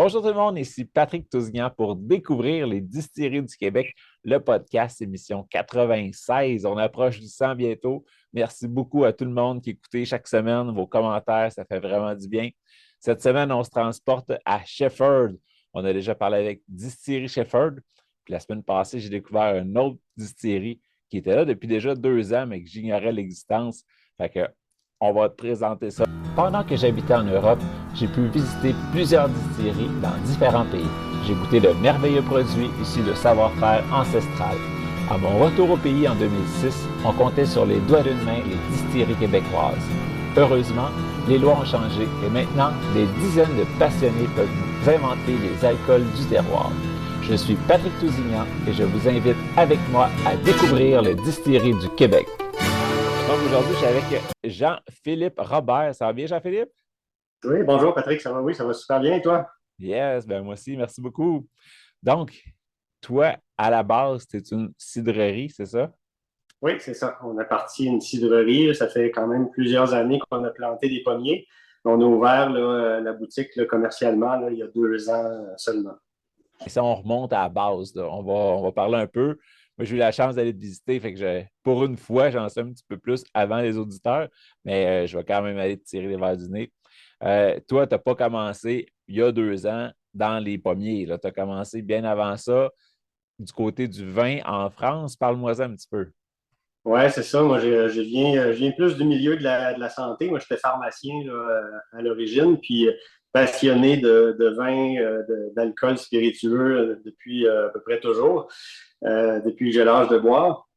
Bonjour tout le monde, ici Patrick Tousignan pour découvrir les distilleries du Québec, le podcast émission 96. On approche du 100 bientôt. Merci beaucoup à tout le monde qui écoutait chaque semaine. Vos commentaires, ça fait vraiment du bien. Cette semaine, on se transporte à Shefford. On a déjà parlé avec Distillerie Shefford. Puis la semaine passée, j'ai découvert une autre distillerie qui était là depuis déjà 2 ans, mais que j'ignorais l'existence. Fait que on va te présenter ça. Pendant que j'habitais en Europe, j'ai pu visiter plusieurs distilleries dans différents pays. J'ai goûté de merveilleux produits issus de savoir-faire ancestral. À mon retour au pays en 2006, on comptait sur les doigts d'une main les distilleries québécoises. Heureusement, les lois ont changé et maintenant, des dizaines de passionnés peuvent nous inventer les alcools du terroir. Je suis Patrick Tousignan et je vous invite avec moi à découvrir les distilleries du Québec. Donc aujourd'hui, je suis avec Jean-Philippe Robert. Ça va bien, Jean-Philippe? Oui, bonjour Patrick, ça va? Oui, ça va super bien, et toi? Yes, ben moi aussi, merci beaucoup. Donc, toi, à la base, tu es une cidrerie, c'est ça? Oui, c'est ça. On a parti une cidrerie. Ça fait quand même plusieurs années qu'on a planté des pommiers. On a ouvert là, la boutique là, commercialement là, il y a 2 ans seulement. Et ça, on remonte à la base, là. On va parler un peu. Moi, j'ai eu la chance d'aller te visiter, fait que pour une fois, j'en sais un petit peu plus avant les auditeurs, mais je vais quand même aller te tirer les verres du nez. Toi, tu n'as pas commencé il y a 2 ans dans les pommiers. Tu as commencé bien avant ça, du côté du vin en France. Parle-moi ça un petit peu. Oui, c'est ça. Moi, je viens plus du milieu de la santé. Moi, j'étais pharmacien là, à l'origine, puis passionné de vin, d'alcool spiritueux depuis à peu près toujours. Depuis que j'ai l'âge de boire.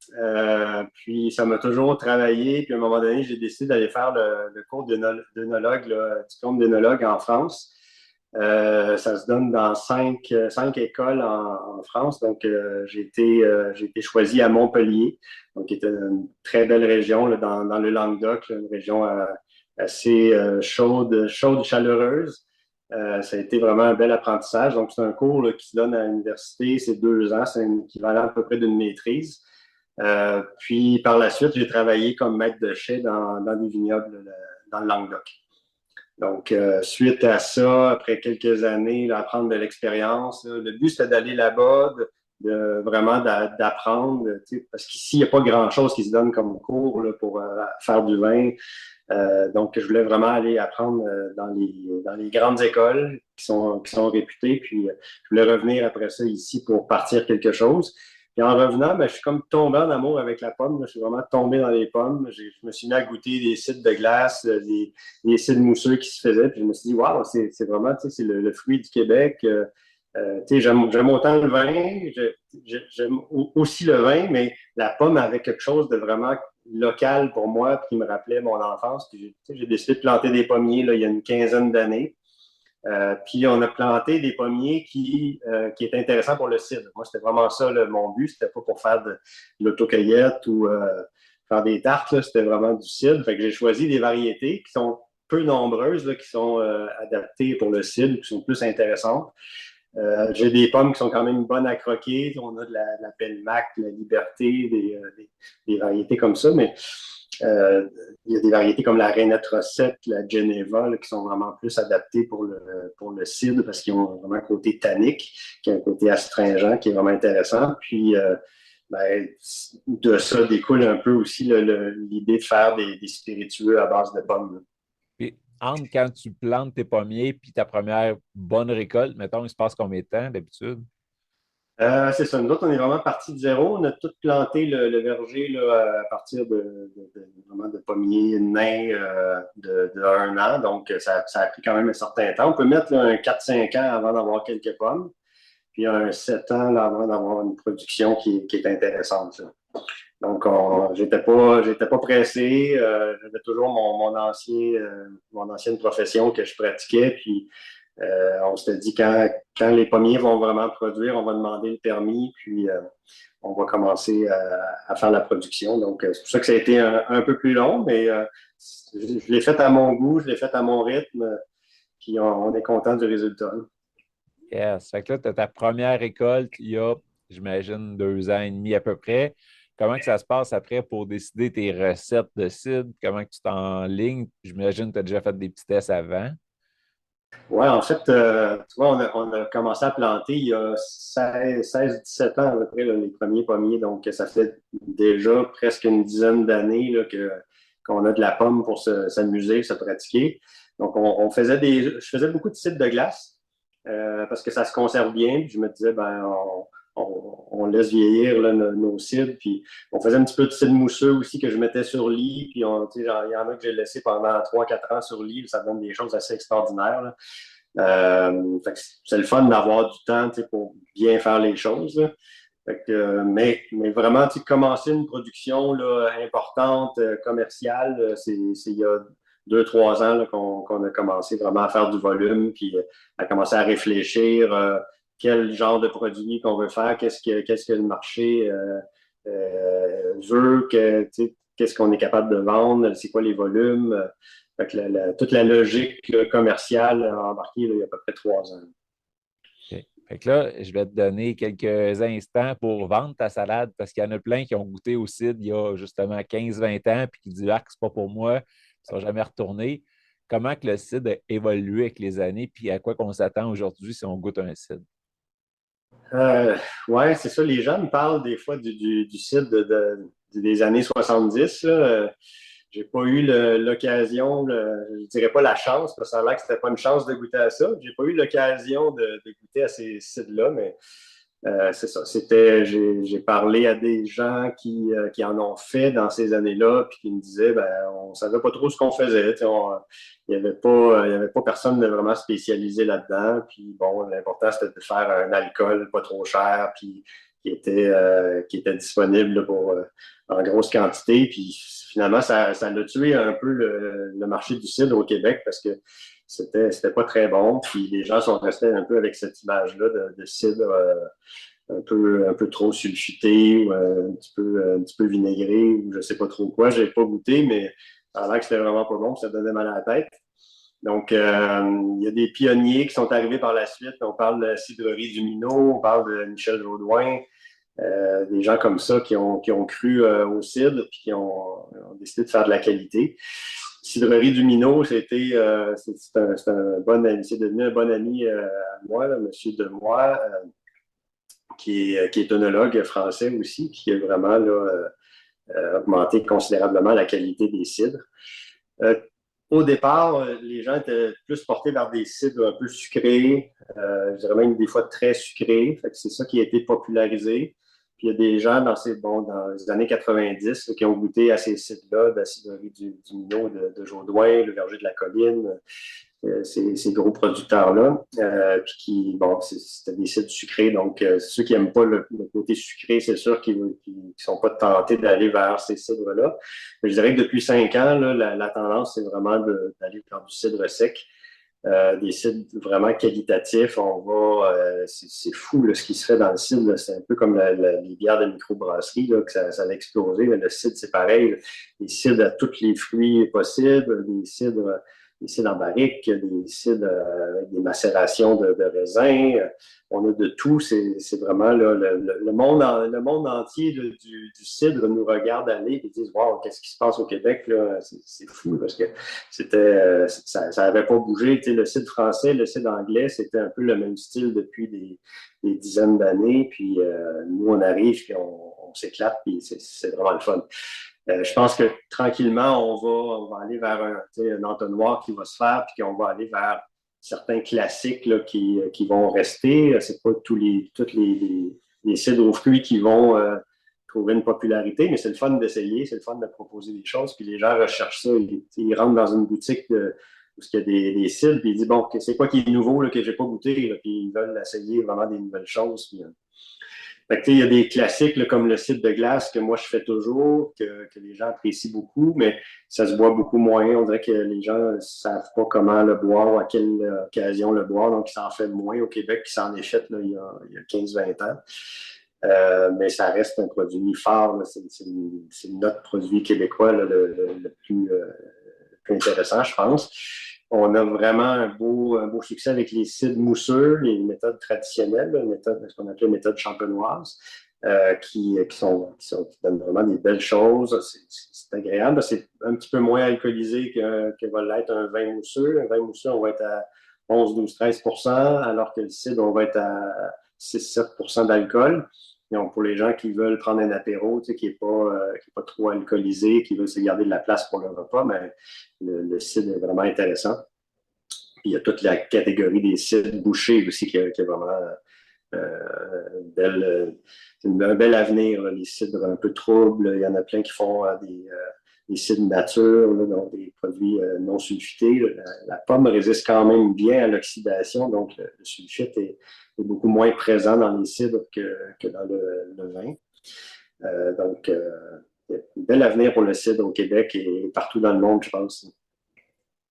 Puis ça m'a toujours travaillé. Puis à un moment donné, j'ai décidé d'aller faire le cours d'œnologue, le diplôme d'œnologue en France. Ça se donne dans cinq écoles en France. Donc, j'ai été choisi à Montpellier, donc qui était une très belle région là, dans le Languedoc, là, une région assez chaude et chaleureuse. Ça a été vraiment un bel apprentissage. Donc, c'est un cours là, qui se donne à l'université, c'est 2 ans, c'est un équivalent à peu près d'une maîtrise. Puis, par la suite, j'ai travaillé comme maître de chai dans des vignobles dans le Languedoc. Donc, suite à ça, après quelques années, là, à prendre de l'expérience, là, le but, c'était d'aller là-bas, vraiment d'apprendre, tu sais, parce qu'ici, il n'y a pas grand-chose qui se donne comme cours là, pour faire du vin. Donc, je voulais vraiment aller apprendre dans les grandes écoles qui sont réputées, puis je voulais revenir après ça ici pour partir quelque chose. Et en revenant, ben, je suis comme tombé en amour avec la pomme. Là. Je suis vraiment tombé dans les pommes. Je me suis mis à goûter des cidres de glace, des cidres mousseux qui se faisaient. Puis je me suis dit, waouh, c'est vraiment, tu sais, c'est le fruit du Québec. Tu sais, j'aime autant le vin, j'aime aussi le vin, mais la pomme avait quelque chose de vraiment local pour moi qui me rappelait mon enfance. Puis j'ai décidé de planter des pommiers là, il y a une quinzaine d'années. Puis on a planté des pommiers qui étaient intéressants pour le cidre. Moi, c'était vraiment ça mon but. C'était pas pour faire de l'autocueillette ou faire des tartes. Là. C'était vraiment du cidre. Fait que j'ai choisi des variétés qui sont peu nombreuses, là, qui sont adaptées pour le cidre, qui sont plus intéressantes. J'ai des pommes qui sont quand même bonnes à croquer. On a de la belle Mac, de la Liberté, des variétés comme ça, mais il y a des variétés comme la Rainette Rosette, la Geneva, là, qui sont vraiment plus adaptées pour le cidre parce qu'ils ont vraiment un côté tannique, qui a un côté astringent qui est vraiment intéressant. Puis, ben, de ça découle un peu aussi l'idée de faire des spiritueux à base de pommes. Là. Puis, entre quand tu plantes tes pommiers puis ta première bonne récolte, mettons, il se passe combien de temps d'habitude? C'est ça. Nous autres, on est vraiment parti de zéro. On a tout planté le verger là, à partir vraiment de pommiers nains de 1 an. Donc, ça a pris quand même un certain temps. On peut mettre là, un 4-5 ans avant d'avoir quelques pommes, puis un 7 ans là, avant d'avoir une production qui est intéressante. Là. Donc, j'étais pas pressé. J'avais toujours mon ancienne profession que je pratiquais. Puis, on s'était dit quand les pommiers vont vraiment produire, on va demander le permis, puis on va commencer à faire la production. Donc, c'est pour ça que ça a été un peu plus long, mais je l'ai fait à mon goût, je l'ai fait à mon rythme, puis on est content du résultat. Yes. Fait que là, tu as ta première récolte il y a, j'imagine, 2 ans et demi à peu près. Comment que ça se passe après pour décider tes recettes de cidre? Comment que tu t'enlignes? J'imagine que tu as déjà fait des petits tests avant. Ouais, en fait, tu vois, on a commencé à planter il y a 17 ans à peu près, là, les premiers pommiers. Donc, ça fait déjà presque une dizaine d'années là, qu'on a de la pomme pour s'amuser, se pratiquer. Donc, je faisais beaucoup de cidre de glace parce que ça se conserve bien. Puis je me disais, ben, on laisse vieillir là, nos cidres. Puis on faisait un petit peu de cidre mousseux aussi que je mettais sur lit. Puis tu sais, il y en a que j'ai laissé pendant 3 4 ans sur lit. Ça donne des choses assez extraordinaires, là. Fait que c'est le fun d'avoir du temps, tu sais, pour bien faire les choses, là. Fait que, mais vraiment, tu sais, commencer une production là, importante, commerciale, c'est il y a 2 3 ans là, qu'on a commencé vraiment à faire du volume, puis à commencer à réfléchir quel genre de produit qu'on veut faire, qu'est-ce que le marché veut, qu'est-ce qu'on est capable de vendre, c'est quoi les volumes. Fait que toute la logique là, commerciale a embarqué là, il y a à peu près 3 ans. OK. Fait que là, je vais te donner quelques instants pour vendre ta salade parce qu'il y en a plein qui ont goûté au cidre il y a justement 15 20 ans puis qui disent ah, c'est pas pour moi, ils ne sont jamais retournés. Comment que le cidre a évolué avec les années puis à quoi qu'on s'attend aujourd'hui si on goûte un cidre? Euh, ouais, c'est ça. Les gens me parlent des fois du site des années 70. Là. J'ai pas eu l'occasion, je dirais pas la chance, parce que ça a l'air que c'était pas une chance de goûter à ça. J'ai pas eu l'occasion de goûter à ces sites-là, mais c'est ça. J'ai parlé à des gens qui en ont fait dans ces années-là, puis qui me disaient, ben, on savait pas trop ce qu'on faisait. Il y avait pas personne de vraiment spécialisé là-dedans. Puis bon, l'important c'était de faire un alcool pas trop cher, puis qui était disponible pour en grosse quantité. Puis finalement, ça l'a tué un peu le marché du cidre au Québec parce que c'était pas très bon. Puis les gens sont restés un peu avec cette image-là de cidre un peu trop sulfuté ou un petit peu vinaigré ou je sais pas trop quoi. J'ai pas goûté, mais ça a l'air que c'était vraiment pas bon, ça donnait mal à la tête. Donc, il y a des pionniers qui sont arrivés par la suite. On parle de la cidrerie du Minot, on parle de Michel Jodoin, des gens comme ça qui ont cru au cidre puis ont décidé de faire de la qualité. Cidrerie du Minot, c'est un bon ami, c'est devenu un bon ami à moi, là, Monsieur Demoy, qui est œnologue français aussi, qui a vraiment là, augmenté considérablement la qualité des cidres. Euh, Au départ, les gens étaient plus portés vers des cidres un peu sucrés, je dirais même des fois très sucrés. Fait que c'est ça qui a été popularisé. Puis il y a des gens dans les années 90 qui ont goûté à ces cidres-là, de la cidrerie du Minot, de Jodoin, le Verger de la Colline, ces gros producteurs-là. Puis bon, c'était des cidres sucrés. Donc, ceux qui n'aiment pas le côté sucré, c'est sûr qu'ils ne sont pas tentés d'aller vers ces cidres-là. Mais je dirais que depuis 5 ans, là, la tendance, c'est vraiment d'aller vers du cidre sec. Des cidres vraiment qualitatifs. C'est fou là, ce qui se fait dans le cidre. Là. C'est un peu comme les bières de microbrasserie, là, que ça a explosé. Mais le cidre, c'est pareil. Là. Les cidres à tous les fruits possibles, des cidres en barrique, des cidres avec des macérations de raisins. On a de tout. C'est vraiment là, le monde entier là, du cidre nous regarde aller et disent Waouh, qu'est-ce qui se passe au Québec? Là? C'est fou parce que ça n'avait pas bougé. Tu sais, le cidre français, le cidre anglais, c'était un peu le même style depuis des dizaines d'années. Puis nous, on arrive puis on s'éclate, puis c'est vraiment le fun. Je pense que tranquillement, on va aller vers un entonnoir qui va se faire, puis qu'on va aller vers certains classiques là, qui vont rester. C'est pas tous les cidres aux fruits qui vont trouver une popularité, mais c'est le fun d'essayer, c'est le fun de proposer des choses, puis les gens recherchent ça. Ils rentrent dans une boutique où il y a des cidres, puis ils disent, bon, c'est quoi qui est nouveau là, que j'ai pas goûté, là, puis ils veulent essayer vraiment des nouvelles choses. Puis, fait que, il y a des classiques là, comme le cidre de glace que moi je fais toujours, que les gens apprécient beaucoup, mais ça se boit beaucoup moins. On dirait que les gens ne savent pas comment le boire ou à quelle occasion le boire, donc ils s'en fait moins au Québec qui s'en est fait là, il y a 15-20 ans. Mais ça reste un produit phare. C'est notre produit québécois là, le plus intéressant, je pense. On a vraiment un beau succès avec les cidres mousseux, les méthodes traditionnelles, ce qu'on appelle les méthodes champenoises, qui donnent vraiment des belles choses. C'est agréable. C'est un petit peu moins alcoolisé que va l'être un vin mousseux. Un vin mousseux, on va être 11, 12, 13%, alors que le cidre, on va être à 6-7% d'alcool. Donc, pour les gens qui veulent prendre un apéro, qui n'est pas trop alcoolisé, qui veulent se garder de la place pour le repas, mais le cidre est vraiment intéressant. Puis, il y a toute la catégorie des cidres bouchés aussi qui est vraiment un bel avenir. Là, les cidres un peu troubles, il y en a plein qui font des cidres nature, là, donc des produits non sulfités. La pomme résiste quand même bien à l'oxydation, donc le sulfite est beaucoup moins présent dans les cidres que dans le vin. Donc, il y a un bel avenir pour le cidre au Québec et partout dans le monde, je pense.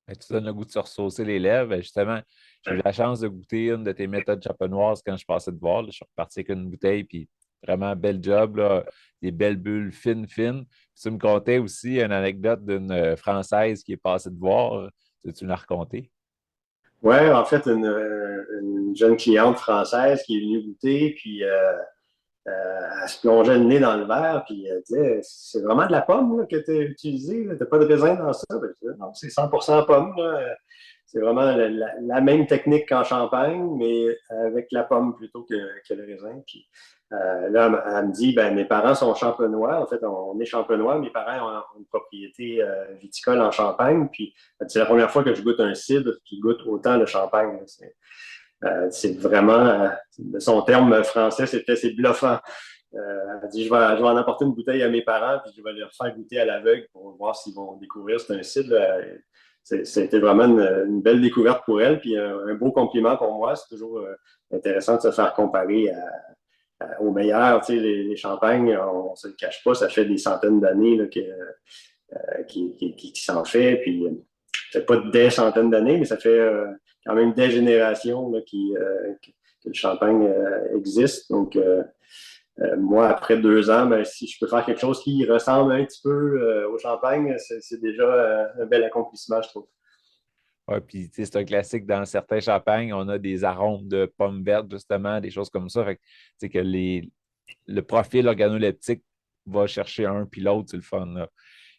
Tu donnes le goût de se ressaucer les lèvres. Justement, j'ai eu la chance de goûter une de tes méthodes champenoises quand je passais de voir. Là. Je suis reparti avec une bouteille, puis vraiment bel job, là. Des belles bulles fines, fines. Puis tu me contais aussi une anecdote d'une Française qui est passée de voir. Tu me l'as raconté? Oui, en fait, une jeune cliente française qui est venue goûter, puis elle se plongeait le nez dans le verre, puis elle disait, c'est vraiment de la pomme là, que tu as utilisée, tu n'as pas de raisin dans ça. Ben, je disais, non, c'est 100% pomme. Là. C'est vraiment la même technique qu'en Champagne, mais avec la pomme plutôt que le raisin. Puis là, elle me dit, ben, mes parents sont champenois. En fait, on est champenois. Mes parents ont une propriété viticole en Champagne. Puis c'est la première fois que je goûte un cidre qui goûte autant le Champagne. C'est vraiment, son terme français, c'est bluffant. Elle dit, je vais en apporter une bouteille à mes parents, puis je vais leur faire goûter à l'aveugle pour voir s'ils vont découvrir c'est un cidre. C'était vraiment une belle découverte pour elle, puis un beau compliment pour moi. C'est toujours intéressant de se faire comparer aux meilleurs. Tu sais, les champagnes, on ne se le cache pas, ça fait des centaines d'années là, qui s'en fait, puis ça fait pas des centaines d'années, mais ça fait quand même des générations là, que le champagne existe. Donc, moi, après 2 ans, ben, si je peux faire quelque chose qui ressemble un petit peu au champagne, c'est déjà un bel accomplissement, je trouve. Oui, puis c'est un classique dans certains champagnes, on a des arômes de pommes vertes, justement, des choses comme ça. Fait que le profil organoleptique va chercher un puis l'autre, c'est le fun. Là.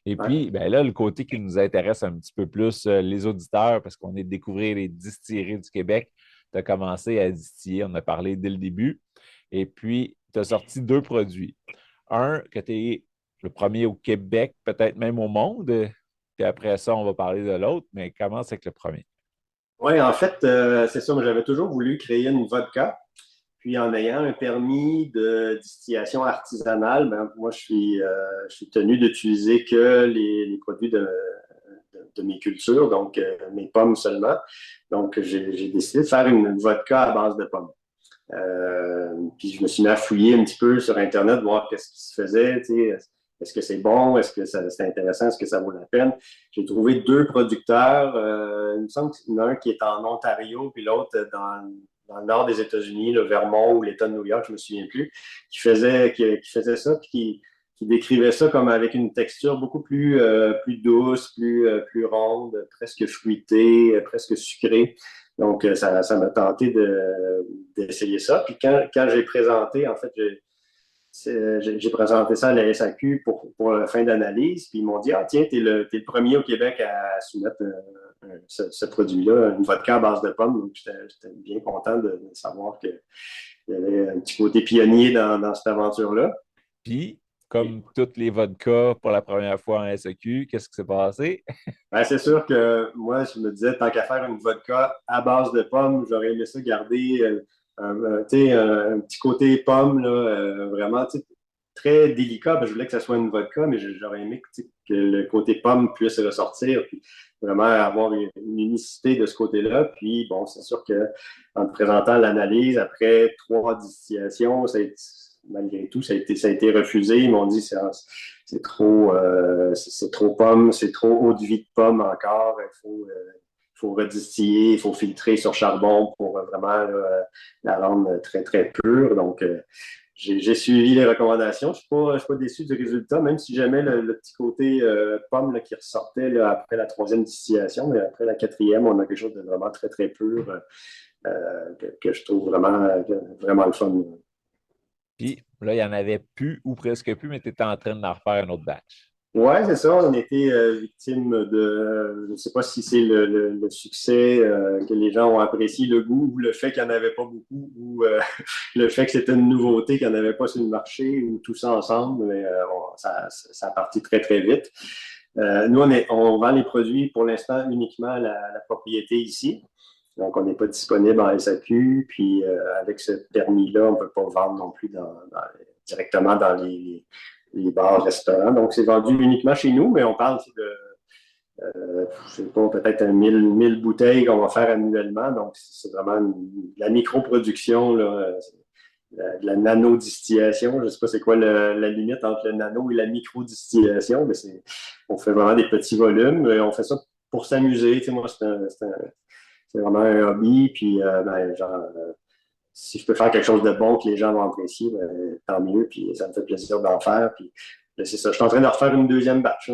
Et Ouais. puis, ben là, le côté qui nous intéresse un petit peu plus, les auditeurs, parce qu'on est de découvrir les distilleries du Québec. Tu as commencé à distiller, on a parlé dès le début. Et puis, tu as sorti 2 produits. Un, que tu es le premier au Québec, peut-être même au monde. Puis après ça, on va parler de l'autre, mais commence avec le premier. Oui, en fait, c'est ça. Moi, j'avais toujours voulu créer une vodka. Puis en ayant un permis de distillation artisanale, ben, moi, je suis tenu d'utiliser que les produits de mes cultures, donc mes pommes seulement. Donc, j'ai décidé de faire une vodka à base de pommes. Puis je me suis mis à fouiller un petit peu sur Internet, voir qu'est-ce qui se faisait, tu sais, est-ce que c'est bon, est-ce que c'est intéressant, est-ce que ça vaut la peine. J'ai trouvé 2 producteurs, il me semble qu'il y en a un qui est en Ontario, puis l'autre dans le nord des États-Unis, le Vermont ou l'État de New York, je ne me souviens plus, qui faisait ça, puis qui décrivait ça comme avec une texture beaucoup plus douce, plus ronde, presque fruitée, presque sucrée. Donc, ça m'a tenté d'essayer ça. Puis quand j'ai présenté, en fait, j'ai présenté ça à la SAQ pour la fin d'analyse. Puis ils m'ont dit, ah tiens, t'es le premier au Québec à soumettre ce produit-là, une vodka à base de pommes. Donc, j'étais bien content de savoir qu'il y avait un petit côté pionnier dans cette aventure-là. Puis, comme toutes les vodkas pour la première fois en SEQ, qu'est-ce qui s'est passé? Ben, c'est sûr que moi, je me disais, tant qu'à faire une vodka à base de pommes, j'aurais aimé ça garder un petit côté pomme, là, vraiment très délicat. Ben, je voulais que ça soit une vodka, mais j'aurais aimé que le côté pomme puisse ressortir, puis vraiment avoir une unicité de ce côté-là. Puis, bon, c'est sûr qu'en présentant l'analyse, après 3 distillations, malgré tout, ça a été refusé. Ils m'ont dit c'est trop pomme, c'est trop eau de vie de pomme encore. Il faut redistiller, il faut filtrer sur charbon pour vraiment la rendre très, très pure. Donc, j'ai suivi les recommandations. Je suis pas déçu du résultat, même si j'aimais le petit côté pomme là, qui ressortait là, après la 3e distillation. Mais après la 4e, on a quelque chose de vraiment très, très pur que je trouve vraiment le fun. Puis là, il n'y en avait plus ou presque plus, mais tu étais en train d'en refaire un autre batch. Oui, c'est ça. On a été victime je ne sais pas si c'est le succès que les gens ont apprécié le goût ou le fait qu'il n'y en avait pas beaucoup ou le fait que c'était une nouveauté qu'il n'y en avait pas sur le marché ou tout ça ensemble. Mais ça a parti très, très vite. Nous, on vend les produits pour l'instant uniquement à la propriété ici. Donc, on n'est pas disponible en SAQ. Puis, avec ce permis-là, on ne peut pas vendre non plus directement dans les bars, restaurants. Donc, c'est vendu uniquement chez nous, mais on parle je sais pas, peut-être 1000 bouteilles qu'on va faire annuellement. Donc, c'est vraiment de la micro-production, là, de la nano-distillation. Je ne sais pas c'est quoi la limite entre le nano et la micro-distillation, mais on fait vraiment des petits volumes. Et on fait ça pour s'amuser. Tu sais, moi, c'est vraiment un hobby. Puis, si je peux faire quelque chose de bon que les gens vont apprécier, ben, tant mieux. Puis, ça me fait plaisir d'en faire. Puis, là, c'est ça. Je suis en train de refaire une deuxième batch.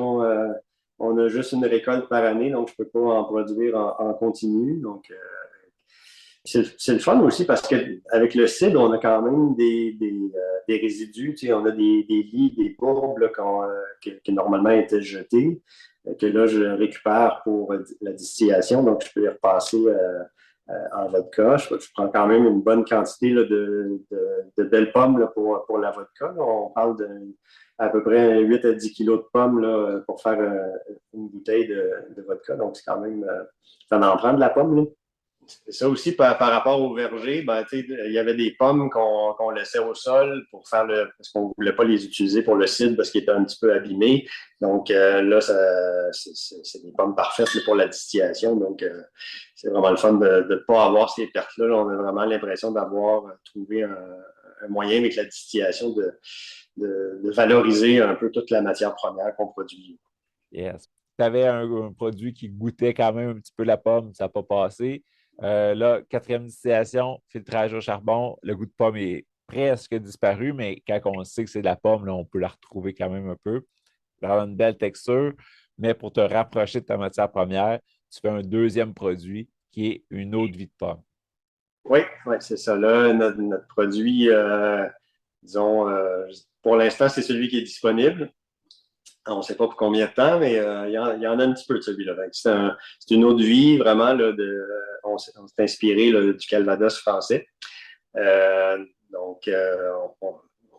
On a juste une récolte par année, donc je ne peux pas en produire en continu. Donc, c'est le fun aussi parce qu'avec le cidre, on a quand même des résidus. Tu sais, on a des lits, des courbes là, qui normalement étaient jetés, que là, je récupère pour la distillation. Donc, je peux les repasser en vodka. Je prends quand même une bonne quantité là, de belles pommes là, pour la vodka. Là. On parle à peu près 8 à 10 kilos de pommes là, pour faire une bouteille de vodka. Donc, c'est quand même... ça en prend de la pomme. Là. C'est ça aussi par rapport au verger, ben, il y avait des pommes qu'on laissait au sol pour faire parce qu'on ne voulait pas les utiliser pour le cidre parce qu'ils étaient un petit peu abîmés. Donc là, c'est des pommes parfaites là, pour la distillation. Donc, c'est vraiment le fun de ne pas avoir ces pertes-là. Là, on a vraiment l'impression d'avoir trouvé un moyen avec la distillation de valoriser un peu toute la matière première qu'on produit. Yes. Tu avais un produit qui goûtait quand même un petit peu la pomme, ça n'a pas passé. Là, quatrième distillation, filtrage au charbon, le goût de pomme est presque disparu, mais quand on sait que c'est de la pomme, là, on peut la retrouver quand même un peu. Avoir une belle texture, mais pour te rapprocher de ta matière première, tu fais un deuxième produit qui est une eau de vie de pomme. Oui, c'est ça. Là, notre produit, disons, pour l'instant, c'est celui qui est disponible. On ne sait pas pour combien de temps, mais il y en a un petit peu de celui-là. C'est une eau de vie, vraiment. Là, on s'est inspiré là, du Calvados français. Donc,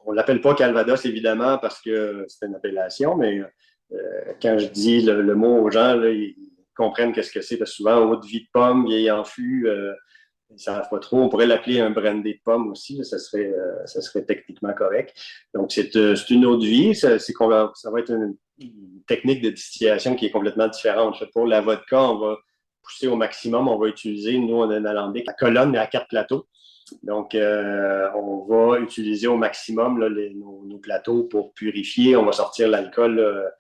on ne l'appelle pas Calvados, évidemment, parce que c'est une appellation, mais quand je dis le mot aux gens, là, ils comprennent qu'est-ce que c'est. Parce que souvent, eau de vie de pomme, vieille en fût, ils ne savent pas trop. On pourrait l'appeler un brandy de pomme aussi. Là, ça serait techniquement correct. Donc, c'est une eau de vie. Ça va être une technique de distillation qui est complètement différente. Pour la vodka, on va pousser au maximum. On va utiliser, nous, on a un alambic à colonne et à 4 plateaux. Donc, on va utiliser au maximum là, nos plateaux pour purifier. On va sortir l'alcool.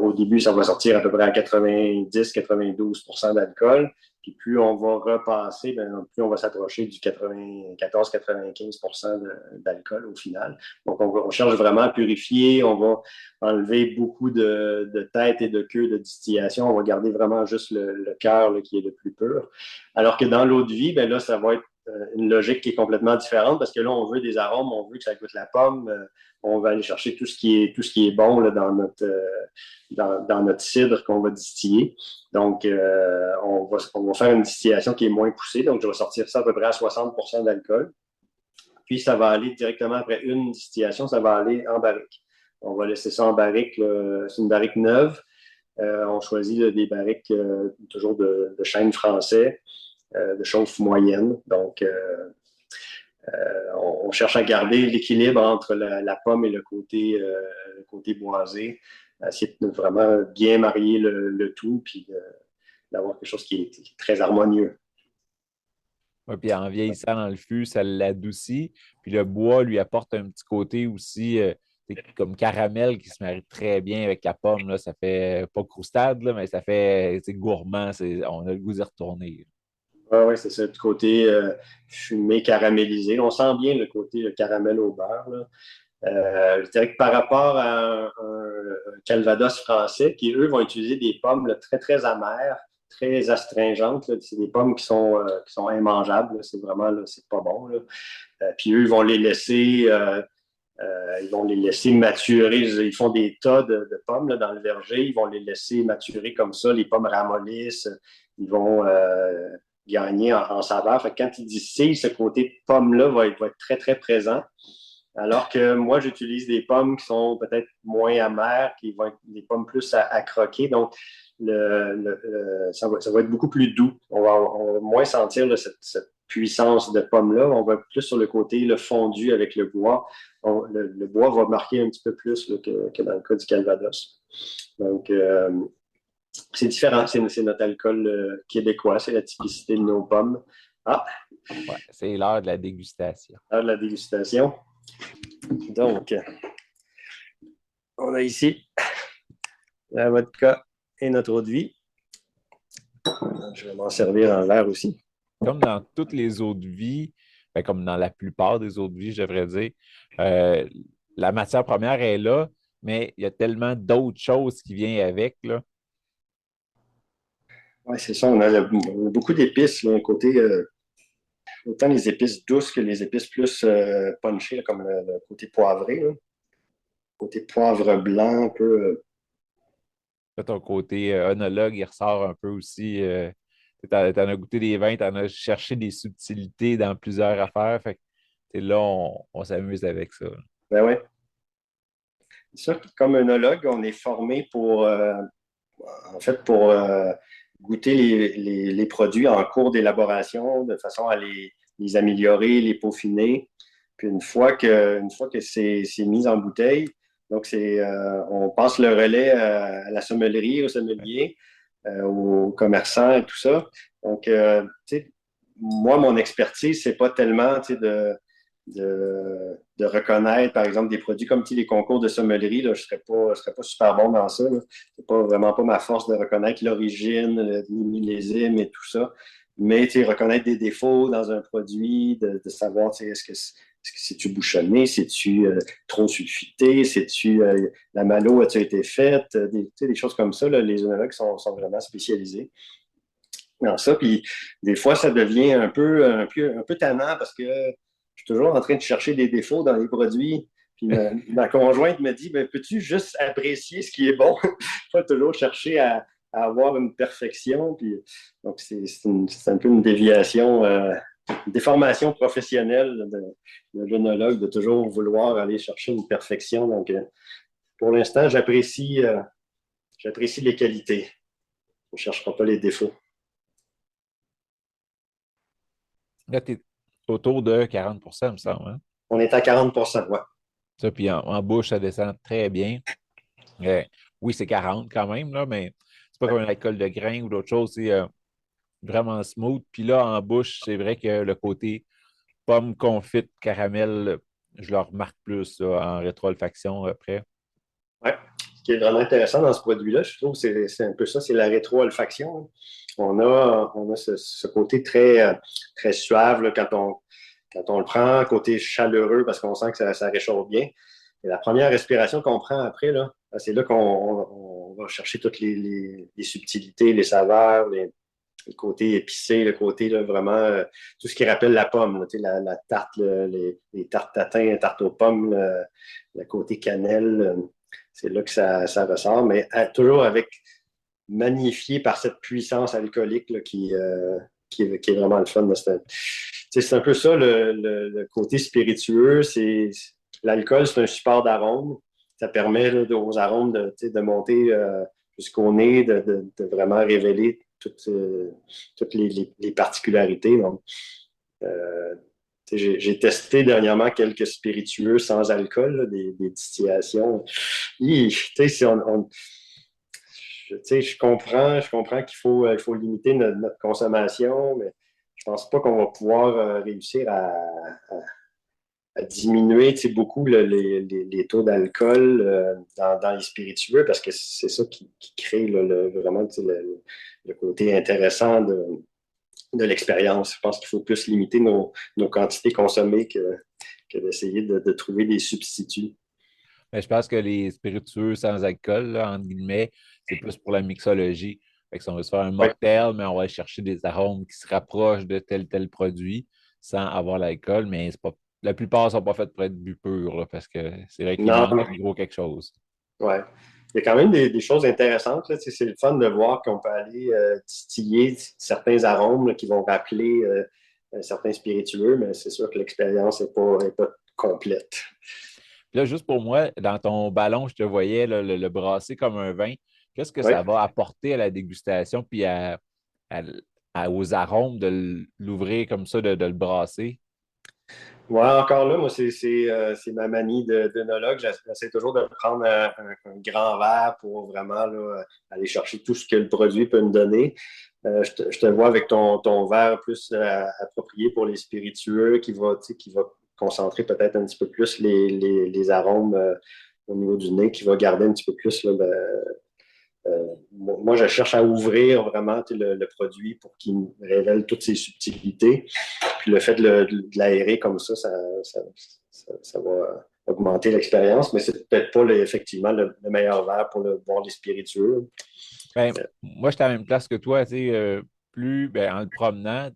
Au début, ça va sortir à peu près à 90-92% d'alcool. Puis plus on va repasser, plus on va s'approcher du 94-95% d'alcool au final. Donc, on cherche vraiment à purifier. On va enlever beaucoup de tête et de queue de distillation. On va garder vraiment juste le cœur là, qui est le plus pur. Alors que dans l'eau de vie, ben là, ça va être une logique qui est complètement différente parce que là, on veut des arômes, on veut que ça goûte la pomme. On va aller chercher tout ce qui est bon là, dans notre cidre qu'on va distiller. Donc, on va faire une distillation qui est moins poussée. Donc, je vais sortir ça à peu près à 60% d'alcool. Puis, ça va aller directement après une distillation, ça va aller en barrique. On va laisser ça en barrique. C'est une barrique neuve. On choisit là, des barriques toujours de chêne français, de chauffe moyenne. Donc, on cherche à garder l'équilibre entre la pomme et le côté boisé, essayer de vraiment bien marier le tout, puis d'avoir quelque chose qui est très harmonieux. Ouais, puis en vieillissant dans le fût, ça l'adoucit. Puis le bois lui apporte un petit côté aussi comme caramel qui se marie très bien avec la pomme. Là. Ça fait pas croustade, là, mais ça fait gourmand. On a le goût d'y retourner. Oui, c'est ça, du côté fumé, caramélisé. On sent bien le côté le caramel au beurre. Là. Je dirais que par rapport à un Calvados français, qui eux vont utiliser des pommes là, très, très amères, très astringentes. Là. C'est des pommes qui sont immangeables. Là. C'est vraiment, là, c'est pas bon. Là. Puis eux, ils vont les laisser Ils vont les laisser maturer. Ils font des tas de pommes là, dans le verger. Ils vont les laisser maturer comme ça. Les pommes ramollissent. Ils vont gagner en saveur. Fait que quand ils distillent, ce côté pomme-là va être très, très présent. Alors que moi, j'utilise des pommes qui sont peut-être moins amères, qui vont être des pommes plus à croquer. Donc, ça va être beaucoup plus doux. On va moins sentir là, cette puissance de pomme-là. On va plus sur le côté le fondu avec le bois. Le bois va marquer un petit peu plus là, que dans le cas du Calvados. Donc, c'est différent. C'est notre alcool québécois. C'est la typicité de nos pommes. Ah! Ouais, c'est l'heure de la dégustation. L'heure de la dégustation. Donc, on a ici la vodka et notre eau de vie. Je vais m'en servir en verre aussi. Comme dans toutes les eaux de vie, ben, comme dans la plupart des eaux de vie, je devrais dire, la matière première est là, mais il y a tellement d'autres choses qui viennent avec, là. Oui, c'est ça. On a beaucoup d'épices, un côté, autant les épices douces que les épices plus punchées, là, comme le côté poivré. Là. Côté poivre blanc, un peu. Ton côté œnologue, il ressort un peu aussi. T'en as goûté des vins, t'en as cherché des subtilités dans plusieurs affaires. Fait que là, on s'amuse avec ça. Ben oui. C'est sûr que comme œnologue, on est formé en fait, pour goûter les produits en cours d'élaboration de façon à les améliorer, les peaufiner. Puis une fois que c'est mis en bouteille, donc on passe le relais à la sommellerie, au sommelier, aux commerçants et tout ça. Donc, tu sais, moi, mon expertise, c'est pas tellement, tu sais, de reconnaître, par exemple, des produits comme les concours de sommellerie. Là, je ne serais pas super bon dans ça. C'est pas vraiment pas ma force de reconnaître l'origine, le millésime et tout ça. Mais reconnaître des défauts dans un produit, de savoir est-ce que c'est-tu bouchonné, c'est-tu trop sulfité, c'est-tu la malo a-t-il été faite, des choses comme ça. Là, les œnologues sont vraiment spécialisés dans ça. Puis des fois, ça devient un peu tannant parce que je suis toujours en train de chercher des défauts dans les produits. Puis ma conjointe me dit, ben, peux-tu juste apprécier ce qui est bon? Pas toujours chercher à avoir une perfection. Puis, donc, c'est un peu une déviation, une déformation professionnelle de l'œnologue de toujours vouloir aller chercher une perfection. Donc, pour l'instant, j'apprécie les qualités. On ne cherchera pas les défauts. Là, tu es autour de 40 il me semble. Hein? On est à 40 ouais. Ça, puis en bouche, ça descend très bien. Oui, c'est 40 quand même, là, mais c'est pas comme un alcool de grain ou d'autres choses. C'est vraiment smooth. Puis là, en bouche, c'est vrai que le côté pomme confite, caramel, je le remarque plus là, en rétro-olfaction après. Ouais. Ce qui est vraiment intéressant dans ce produit-là, je trouve, c'est un peu ça, c'est la rétro-olfaction. On a ce côté très suave là, quand on le prend, côté chaleureux parce qu'on sent que ça réchauffe bien. Et la première respiration qu'on prend après, là, c'est là qu'on va chercher toutes les subtilités, les saveurs, le côté épicé, le côté là, vraiment tout ce qui rappelle la pomme, là, la tarte, les tartes tatin, tarte aux pommes, le côté cannelle, c'est là que ça ressort, mais toujours magnifié par cette puissance alcoolique là, qui est vraiment le fun. C'est un peu ça le côté spiritueux. L'alcool, c'est un support d'arôme. Ça permet là, aux arômes de monter jusqu'au nez, de vraiment révéler toutes les particularités. Donc, j'ai testé dernièrement quelques spiritueux sans alcool, là, des distillations. Je comprends qu'il faut limiter notre consommation, mais je pense pas qu'on va pouvoir réussir à diminuer beaucoup les taux d'alcool dans les spiritueux parce que c'est ça qui crée vraiment le côté intéressant de l'expérience. Je pense qu'il faut plus limiter nos quantités consommées que d'essayer de trouver des substituts. Mais je pense que les spiritueux sans alcool, là, entre guillemets, c'est plus pour la mixologie. Fait que si on veut se faire un Oui, mocktail, mais on va aller chercher des arômes qui se rapprochent de tel produit sans avoir l'alcool, mais c'est pas la plupart ne sont pas faites pour être bu pur, là, parce que c'est vrai qu'il Non, manque non. un gros quelque chose. Ouais. Il y a quand même des choses intéressantes, là. Tu sais, c'est le fun de voir qu'on peut aller distiller certains arômes là, qui vont rappeler certains spiritueux, mais c'est sûr que l'expérience n'est pas complète. Puis là, juste pour moi, dans ton ballon, je te voyais là, le brasser comme un vin. Qu'est-ce que Oui. ça va apporter à la dégustation puis à- aux arômes de l'ouvrir comme ça, de le brasser? Ouais, encore là, moi, c'est ma manie d'œnologue. J'essaie toujours de prendre un grand verre pour vraiment là, aller chercher tout ce que le produit peut me donner. Je te vois avec ton verre plus approprié pour les spiritueux qui va concentrer peut-être un petit peu plus les arômes au niveau du nez, qui va garder un petit peu plus là, moi, je cherche à ouvrir vraiment le produit pour qu'il me révèle toutes ses subtilités. Puis le fait de l'aérer comme ça va augmenter l'expérience, mais c'est peut-être pas effectivement le meilleur verre pour boire les spiritueux. Ben, moi, j'étais à la même place que toi, tu sais, plus ben, en le promenant,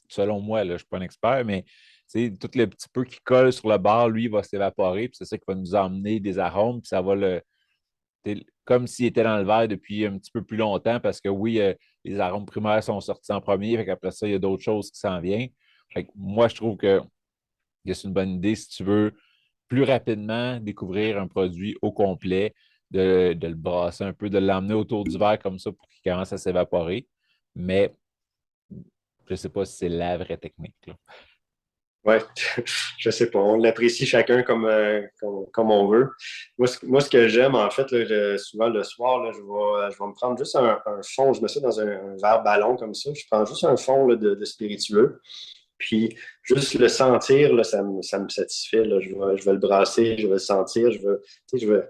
selon moi, là, je ne suis pas un expert, mais tu sais, tout le petit peu qui colle sur le bord, lui, va s'évaporer, puis c'est ça qui va nous emmener des arômes, puis ça va comme s'il était dans le verre depuis un petit peu plus longtemps, parce que oui, les arômes primaires sont sortis en premier, fait qu'après ça, il y a d'autres choses qui s'en viennent. Fait que moi, je trouve que c'est une bonne idée si tu veux plus rapidement découvrir un produit au complet, de le brasser un peu, de l'emmener autour du verre comme ça pour qu'il commence à s'évaporer. Mais je ne sais pas si c'est la vraie technique, là. Ouais, je sais pas. On l'apprécie chacun comme on veut. Moi, ce que j'aime, en fait, là, souvent le soir, là, je vais me prendre juste un fond. Je mets ça dans un verre ballon comme ça. Je prends juste un fond là, de spiritueux. Puis, juste le sentir, là, ça me satisfait. Là. Je vais le brasser, je vais le sentir. Tu sais,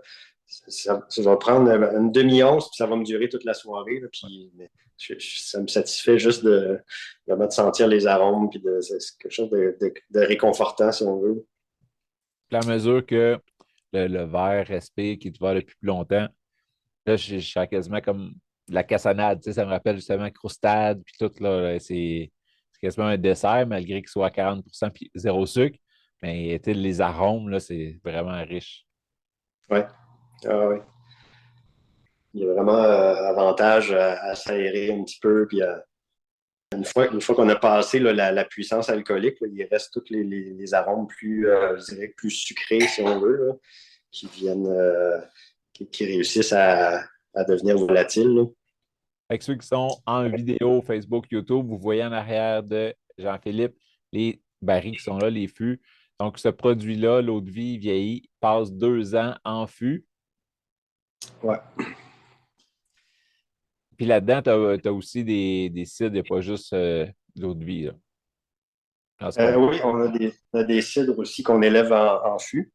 ça va prendre une demi-once, puis ça va me durer toute la soirée. Là, puis, mais ça me satisfait juste vraiment de sentir les arômes, puis c'est quelque chose de réconfortant, si on veut. Puis à mesure que le verre respire, qui te va depuis plus longtemps, là, je suis quasiment comme de la cassonade. Tu sais, ça me rappelle justement croustade, puis tout, là, c'est quasiment un dessert, malgré qu'il soit à 40% puis zéro sucre. Mais tu sais, les arômes, là, c'est vraiment riche. Ouais. Ah, ouais. Il y a vraiment avantage à s'aérer un petit peu, puis une fois qu'on a passé là, la puissance alcoolique, là, il reste tous les arômes plus, je dirais, plus sucrés, si on veut, là, qui viennent, qui réussissent à devenir volatiles, là. Avec ceux qui sont en vidéo, Facebook, YouTube, vous voyez en arrière de Jean-Philippe les barils qui sont là, les fûts. Donc, ce produit-là, l'eau de vie vieillit, passe 2 ans en fût. Ouais. Puis là-dedans, tu as, aussi des cidres, il n'y a pas juste de l'eau de vie, là, dans ce qu'on. Oui, on a des cidres aussi qu'on élève en fût.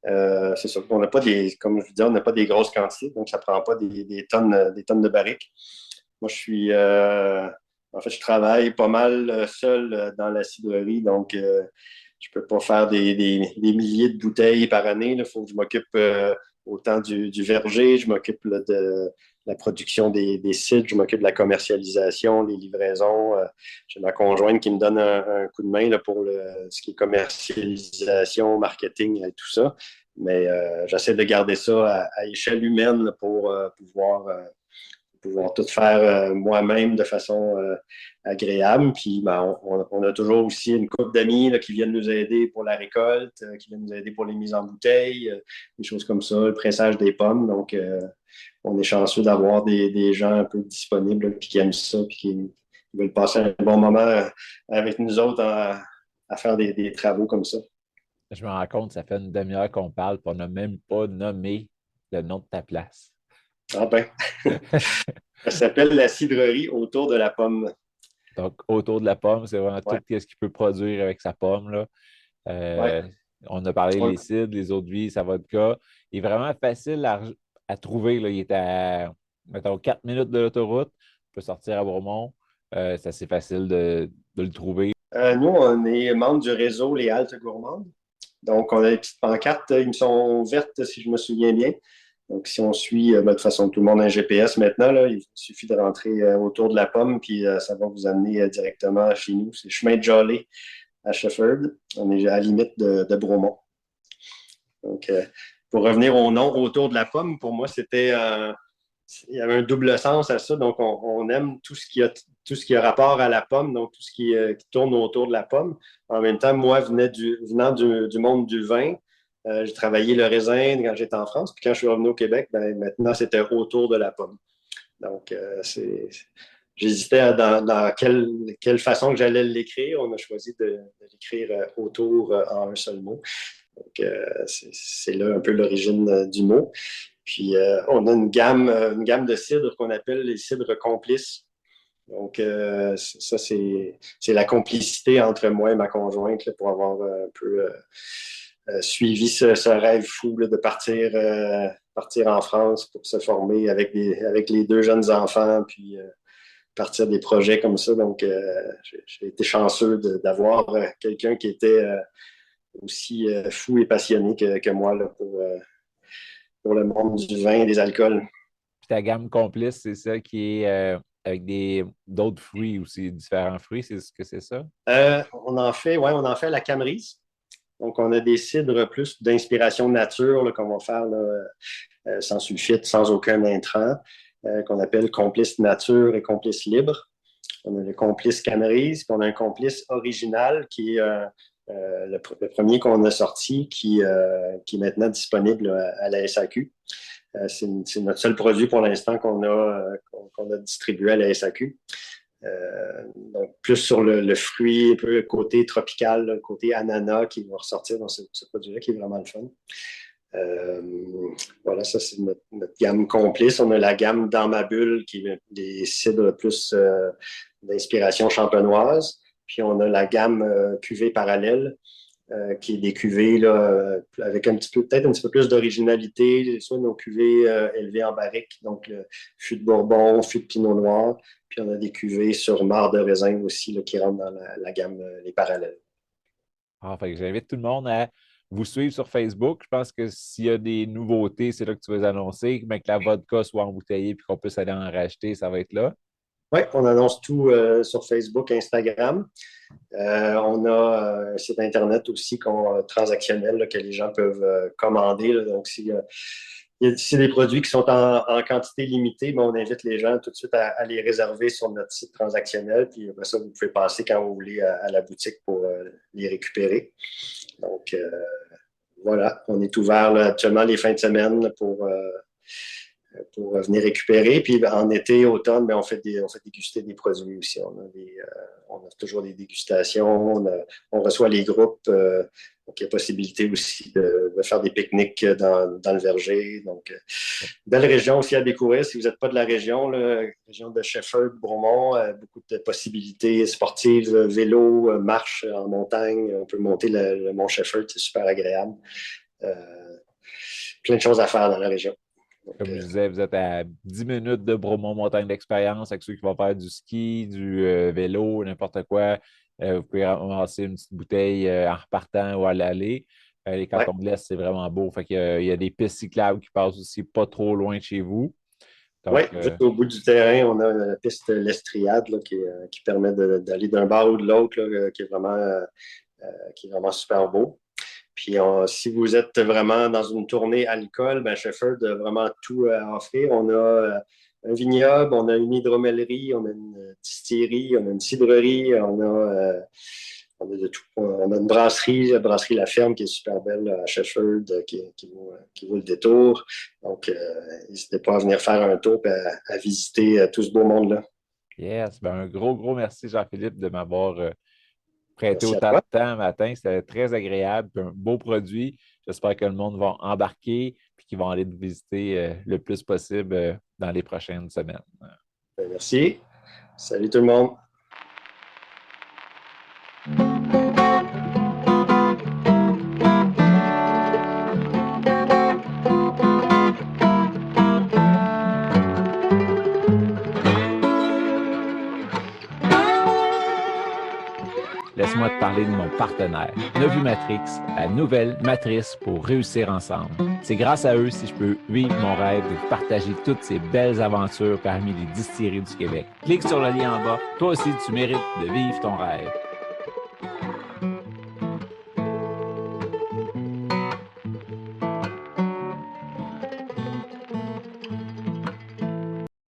C'est sûr qu'on n'a pas comme je vous disais, on n'a pas des grosses quantités, donc ça ne prend pas des tonnes de barriques. Moi, en fait, je travaille pas mal seul dans la cidrerie, donc je peux pas faire des milliers de bouteilles par année. Il faut que je m'occupe autant du verger, je m'occupe là, de la production des cidres, je m'occupe de la commercialisation, les livraisons. J'ai ma conjointe qui me donne un coup de main là, pour ce qui est commercialisation, marketing et tout ça. Mais j'essaie de garder ça à échelle humaine là, pour pouvoir tout faire moi-même de façon agréable. Puis ben, on a toujours aussi une couple d'amis là, qui viennent nous aider pour la récolte, qui viennent nous aider pour les mises en bouteille, des choses comme ça, le pressage des pommes. Donc, on est chanceux d'avoir des gens un peu disponibles là, puis qui aiment ça, puis qui veulent passer un bon moment avec nous autres à faire des travaux comme ça. Je me rends compte, ça fait une demi-heure qu'on parle, puis on n'a même pas nommé le nom de ta place. Ah ben, ça s'appelle la cidrerie autour de la pomme. Donc, autour de la pomme, c'est vraiment tout Ouais, ce qu'il peut produire avec sa pomme, là. ouais. Euh, on a parlé des cidres, les eaux de vie, sa vodka. Il est vraiment facile à trouver, là. Il est à, mettons, 4 minutes de l'autoroute. On peut sortir à Bromont. C'est assez facile de le trouver. Nous, on est membre du réseau Les Haltes Gourmandes. Donc, on a des petites pancartes, ils me sont vertes si je me souviens bien. Donc, si on suit, de toute façon, tout le monde a un GPS maintenant, là, il suffit de rentrer autour de la pomme, puis ça va vous amener directement chez nous. C'est chemin de Jollet à Shefford. On est à la limite de Bromont. Donc, pour revenir au nom autour de la pomme, pour moi, c'était il y avait un double sens à ça. Donc, on aime tout ce qui a rapport à la pomme, donc tout ce qui tourne autour de la pomme. En même temps, moi, venant du monde du vin, j'ai travaillé le raisin quand j'étais en France. Puis quand je suis revenu au Québec, ben, maintenant, c'était autour de la pomme. Donc, j'hésitais dans quelle façon que j'allais l'écrire. On a choisi de l'écrire autour en un seul mot. Donc, c'est là un peu l'origine du mot. Puis, on a une gamme de cidres qu'on appelle les cidres complices. Donc, ça, c'est la complicité entre moi et ma conjointe là, pour avoir un peu suivi ce rêve fou là, de partir en France pour se former avec les deux jeunes enfants, puis partir des projets comme ça. Donc, j'ai été chanceux d'avoir quelqu'un qui était aussi fou et passionné que moi là, pour le monde du vin et des alcools. Puis ta gamme complice, c'est ça qui est avec d'autres fruits aussi, différents fruits, c'est ce que c'est ça? On en fait à la Camerise. Donc, on a des cidres plus d'inspiration nature là, qu'on va faire là, sans sulfite, sans aucun intrant, qu'on appelle complice nature et complice libre. On a le complice Camerise, puis on a un complice original qui est le premier qu'on a sorti, qui est maintenant disponible à la SAQ. C'est notre seul produit pour l'instant qu'on a distribué à la SAQ. Donc, plus sur le fruit, un peu le côté tropical, le côté ananas qui va ressortir dans ce produit-là, qui est vraiment le fun. Voilà, ça, c'est notre gamme complice. On a la gamme dans ma bulle, qui est des cidres plus d'inspiration champenoise. Puis, on a la gamme cuvée parallèle, qui est des cuvées là, avec peut-être un petit peu plus d'originalité, soit nos cuvées élevées en barrique, donc le fût de Bourbon, fût de Pinot Noir, puis on a des cuvées sur marc de raisin aussi là, qui rentrent dans la gamme les parallèles. Fait que j'invite tout le monde à vous suivre sur Facebook. Je pense que s'il y a des nouveautés, c'est là que tu vas les annoncer, mais que la vodka soit embouteillée puis qu'on puisse aller en racheter, ça va être là. Oui, on annonce tout sur Facebook, Instagram. On a un site Internet aussi transactionnel là, que les gens peuvent commander. Là. Donc, s'il y a des produits qui sont en quantité limitée, ben, on invite les gens tout de suite à les réserver sur notre site transactionnel. Puis après ça, vous pouvez passer quand vous voulez à la boutique pour les récupérer. Donc, voilà, on est ouvert là, actuellement les fins de semaine là, pour venir récupérer. Puis en été, automne, on fait déguster des produits aussi. On a toujours des dégustations. On reçoit les groupes. Donc, il y a possibilité aussi de faire des pique-niques dans le verger. Donc, belle région aussi à découvrir. Si vous n'êtes pas de la région, la région de Shefford, Bromont, beaucoup de possibilités sportives, vélo, marche en montagne. On peut monter le mont Shefford, c'est super agréable. Plein de choses à faire dans la région. Comme je disais, vous êtes à 10 minutes de Bromont Montagne d'Expérience avec ceux qui vont faire du ski, du vélo, n'importe quoi. Vous pouvez ramasser une petite bouteille en repartant ou à l'aller. Les cantons de l'Est, c'est vraiment beau. Fait qu'il y a des pistes cyclables qui passent aussi pas trop loin de chez vous. Oui, juste au bout du terrain, on a la piste L'Estriade là, qui permet d'aller d'un bar ou de l'autre, qui est vraiment super beau. Puis, si vous êtes vraiment dans une tournée alcool, Shefford a vraiment tout à offrir. On a un vignoble, on a une hydromellerie, on a une distillerie, on a une cidrerie, on a de tout. On a une brasserie, la brasserie La Ferme, qui est super belle à Shefford, qui vaut le détour. Donc, n'hésitez pas à venir faire un tour et à visiter tout ce beau monde-là. Yes, un gros merci, Jean-Philippe, de m'avoir prêté autant de temps matin. C'était très agréable, un beau produit. J'espère que le monde va embarquer et qu'ils vont aller te visiter le plus possible dans les prochaines semaines. Merci. Salut tout le monde. Laisse-moi te parler de mon partenaire, Novus Matrix, la nouvelle matrice pour réussir ensemble. C'est grâce à eux si je peux vivre mon rêve de partager toutes ces belles aventures parmi les distilleries du Québec. Clique sur le lien en bas. Toi aussi, tu mérites de vivre ton rêve.